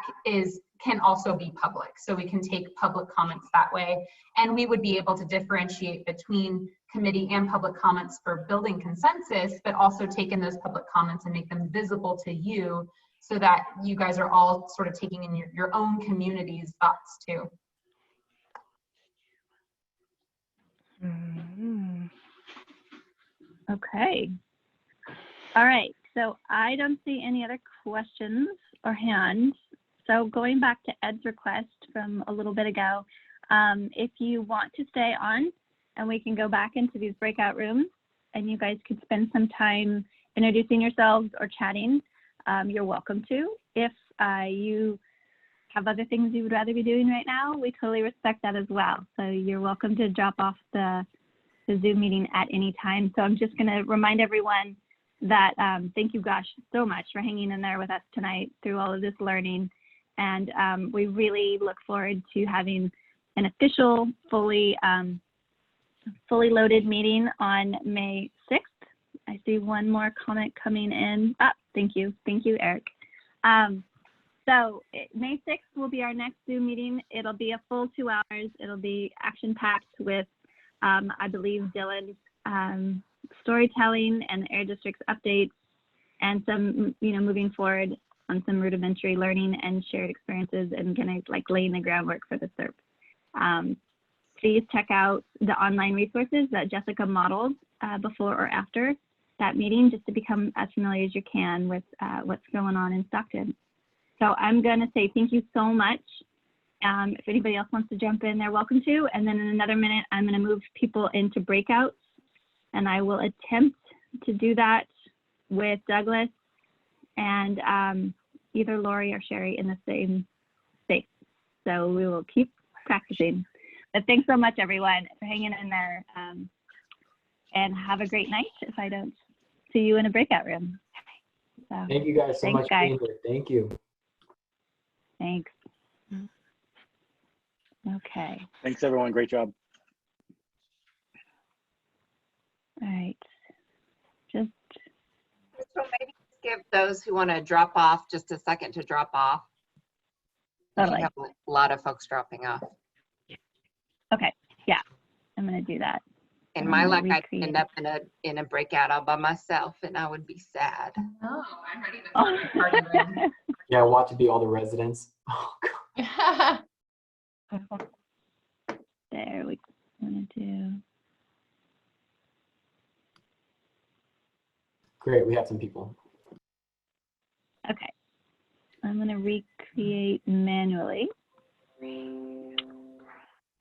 can also be public. So we can take public comments that way. And we would be able to differentiate between committee and public comments for building consensus, but also take in those public comments and make them visible to you so that you guys are all sort of taking in your own community's thoughts too. Okay. All right. So I don't see any other questions or hands. So going back to Ed's request from a little bit ago, if you want to stay on and we can go back into these breakout rooms and you guys could spend some time introducing yourselves or chatting, you're welcome to. If you have other things you would rather be doing right now, we totally respect that as well. So you're welcome to drop off the Zoom meeting at any time. So I'm just going to remind everyone that thank you, Gosh, so much for hanging in there with us tonight through all of this learning. And we really look forward to having an official, fully loaded meeting on May 6th. I see one more comment coming in. Thank you, Eric. So May 6th will be our next Zoom meeting. It'll be a full 2 hours. It'll be action-packed with, I believe, Dylan's storytelling and the Air District's updates and some, moving forward on some rudimentary learning and shared experiences and kind of like laying the groundwork for the SERP. Please check out the online resources that Jessica modeled before or after that meeting, just to become as familiar as you can with what's going on in Stockton. So I'm going to say thank you so much. If anybody else wants to jump in, they're welcome to. And then in another minute, I'm going to move people into breakouts. And I will attempt to do that with Douglas and either Lori or Sherry in the same space. So we will keep practicing. But thanks so much, everyone, for hanging in there. And have a great night if I don't see you in a breakout room. So, thank you guys so much for being here. Thank you. Thanks. Okay. Thanks, everyone. Great job. All right. Just so maybe give those who want to drop off just a second to drop off. Totally. We have a lot of folks dropping off. Okay. Yeah, I'm going to do that. In my luck, I'd end up in a breakout all by myself, and I would be sad. No, I'm ready to party room. Yeah, watch it be all the residents. Oh, God. There we want to do. Great, we have some people. Okay, I'm going to recreate manually.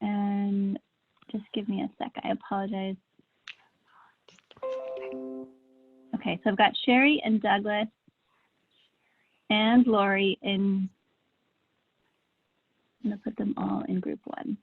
And just give me a sec, I apologize. Okay, so I've got Sherry and Douglas and Lori in, I'm gonna put them all in group 1.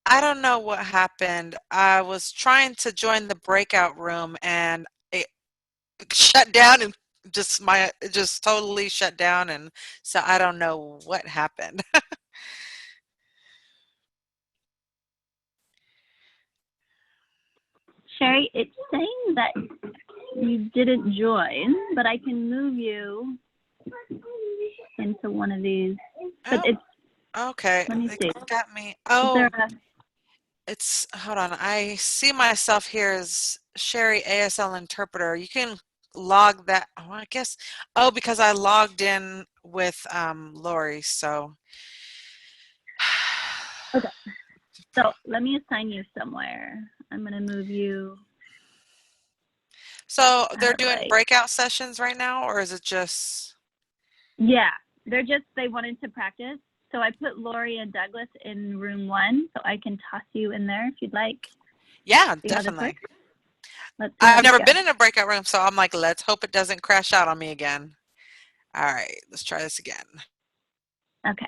I don't know what happened. I was trying to join the breakout room and it shut down and it just totally shut down, and so I don't know what happened. Sherry, it's saying that you didn't join, but I can move you into one of these. But it's Okay, let me they see. got me. Is Oh, there a, it's hold on. I see myself here as Sherry ASL interpreter. You can log that. Oh, I guess. Oh, because I logged in with Lori. So. okay. So let me assign you somewhere. I'm gonna move you. So they're doing Right. breakout sessions right now, or is it just? Yeah, they wanted to practice. So I put Lori and Douglas in room 1, so I can toss you in there if you'd like. Yeah, See how this definitely. works? Let's see how I've this never goes. been in a breakout room, so I'm like, let's hope it doesn't crash out on me again. All right, let's try this again. Okay.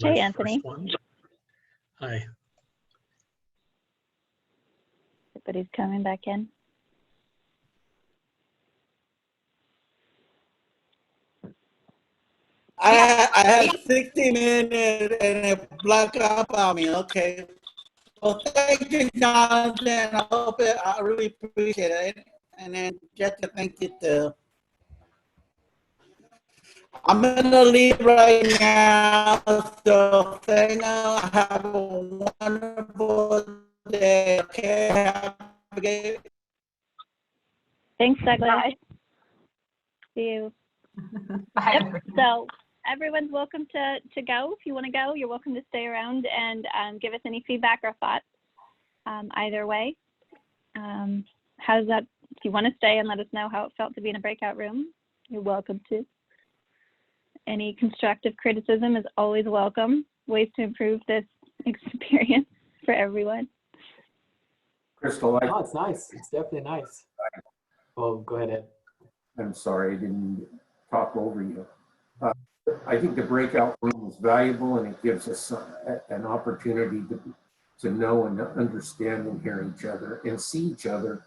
Hey, Anthony. Hi. Everybody's coming back in. I had 60 minutes and it blocked up on me. Okay. Well, thank you, Jonathan. I really appreciate it. And then just to thank you too. I'm gonna leave right now. So thank you. Have a wonderful day. Okay. Have a good. Thanks, Douglas. Bye. See you. Bye. Yep. So everyone's welcome to go. If you want to go, you're welcome to stay around and give us any feedback or thoughts. Either way, how's that? If you want to stay and let us know how it felt to be in a breakout room, you're welcome to. Any constructive criticism is always welcome. Ways to improve this experience for everyone. Crystal, Oh, it's nice. It's definitely nice. Well, go ahead, Ed. I'm sorry, I didn't talk over you. I think the breakout room is valuable, and it gives us an opportunity to know and understand and hear each other and see each other.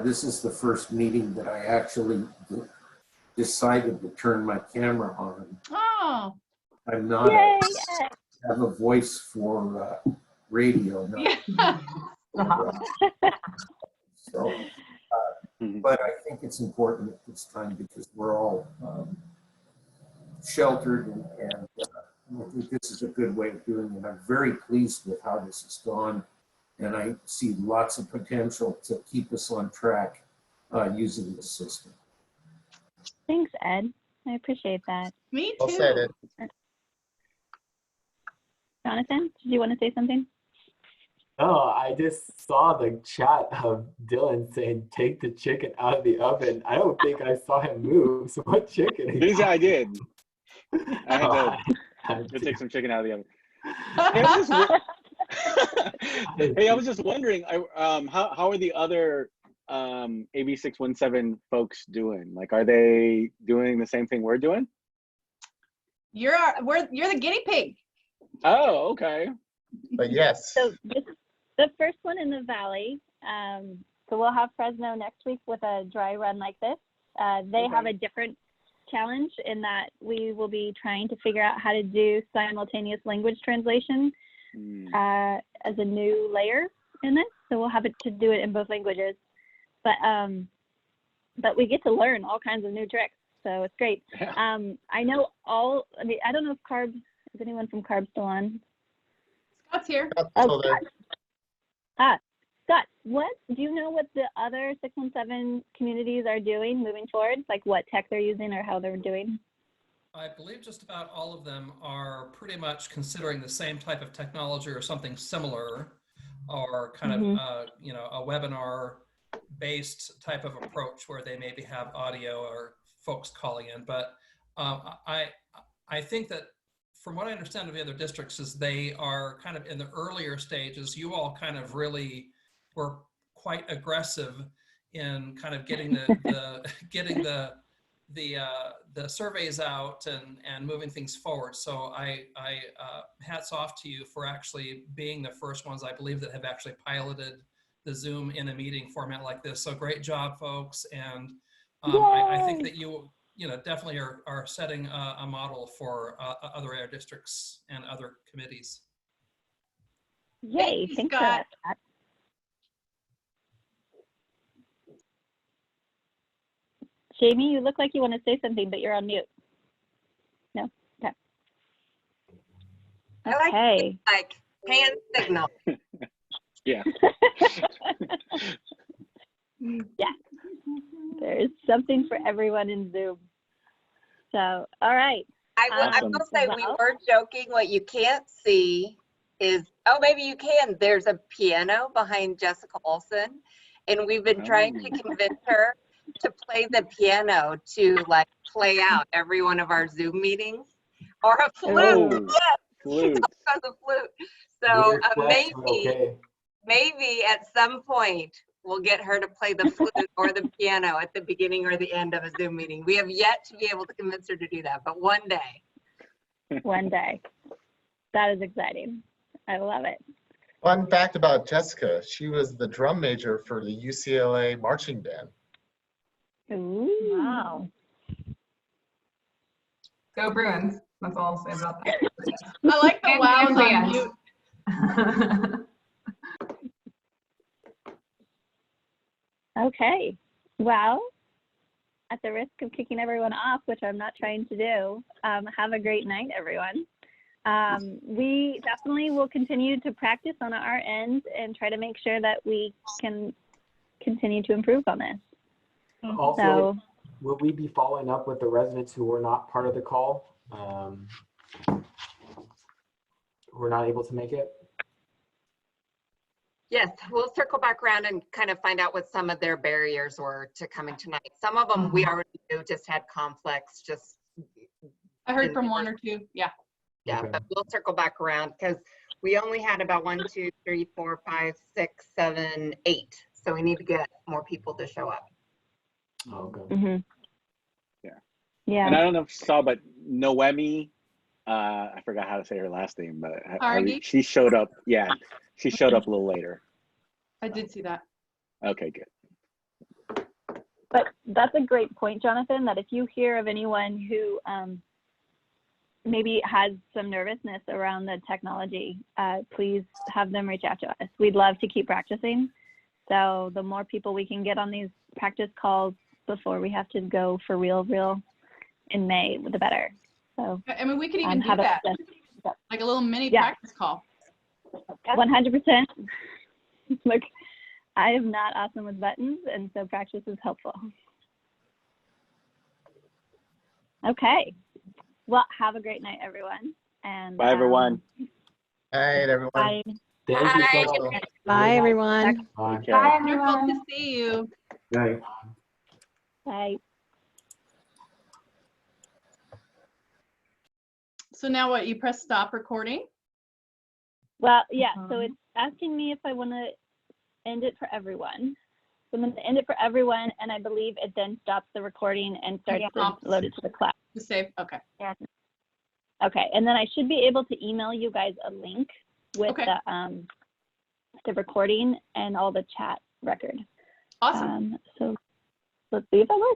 This is the first meeting that I actually decided to turn my camera on. Oh. I'm not have a voice for radio. So, but I think it's important at this time because we're all sheltered, and I think this is a good way of doing it. I'm very pleased with how this has gone, and I see lots of potential to keep us on track using this system. Thanks, Ed. I appreciate that. Me too. Well said, Ed. Jonathan, did you want to say something? No, I just saw the chat of Dylan saying, take the chicken out of the oven. I don't think I saw him move. So what chicken? I did. I had to take some chicken out of the oven. Hey, I was just wondering, how are the other AB 617 folks doing? Like, are they doing the same thing we're doing? You're the guinea pig. Oh, okay. But yes. So this is the first one in the Valley. So we'll have Fresno next week with a dry run like this. They have a different challenge in that we will be trying to figure out how to do simultaneous language translation as a new layer in this. So we'll have to do it in both languages. But we get to learn all kinds of new tricks. So it's great. I know I don't know if Carb, is anyone from Carb still on? Scott's here. Oh, Scott. Scott, do you know what the other 617 communities are doing moving forward? Like what tech they're using or how they're doing? I believe just about all of them are pretty much considering the same type of technology or something similar, or kind of, a webinar based type of approach where they maybe have audio or folks calling in. But I think that from what I understand of the other districts is they are kind of in the earlier stages. You all kind of really were quite aggressive in kind of getting the surveys out and moving things forward. So I hats off to you for actually being the first ones, I believe, that have actually piloted the Zoom in a meeting format like this. So great job, folks. And I think that you definitely are setting a model for other air districts and other committees. Yay, thanks for that, Scott. Jamie, you look like you want to say something, but you're on mute. No? Okay. I like hand signal. Yeah. Yeah. There's something for everyone in Zoom. So, all right. I will say we were joking. What you can't see is, oh, maybe you can. There's a piano behind Jessica Olson, and we've been trying to convince her to play the piano to like play out every one of our Zoom meetings, or a flute. Yes, flute. She a flute. So maybe at some point we'll get her to play the flute or the piano at the beginning or the end of a Zoom meeting. We have yet to be able to convince her to do that, but one day. One day. That is exciting. I love it. Fun fact about Jessica, she was the drum major for the UCLA marching band. Ooh. Wow. Go Bruins. That's all I'll say about that. I like the And wows on bands. mute. Okay. Well, at the risk of kicking everyone off, which I'm not trying to do, have a great night, everyone. We definitely will continue to practice on our end and try to make sure that we can continue to improve on this. Also, So, will we be following up with the residents who were not part of the call? Who were not able to make it? Yes, we'll circle back around and kind of find out what some of their barriers were to coming tonight. Some of them we already knew just had conflicts, just. I heard from one or two. Yeah. Yeah, Okay. but we'll circle back around because we only had about 1, 2, 3, 4, 5, 6, 7, 8. So we need to get more people to show up. Okay. mm-hmm. Yeah. Yeah. And I don't know if you saw, but Noemi, I forgot how to say her last name, but Hardy? she showed up. Yeah, she showed up a little later. I did see that. Okay, good. But that's a great point, Jonathan, that if you hear of anyone who maybe has some nervousness around the technology, please have them reach out to us. We'd love to keep practicing. So the more people we can get on these practice calls before we have to go for real in May, the better. So I mean, we could even do have that, a like a little mini Yeah. practice call. 100%. Look, I am not awesome with buttons, and so practice is helpful. Okay. Well, have a great night, everyone. And Bye, everyone. Night, everyone. Bye. Thank you Bye. so much. Bye, everyone. Bye. Take care. Bye, Wonderful everyone. to see you. Right. Bye. So now what? You press stop recording? Well, yeah, so it's asking me if I want to end it for everyone. So I'm going to end it for everyone, and I believe it then stops the recording and starts to load it to the cloud. To save? Okay. Okay, and then I should be able to email you guys a link with Okay. the recording and all the chat record. Awesome. So let's see if that works.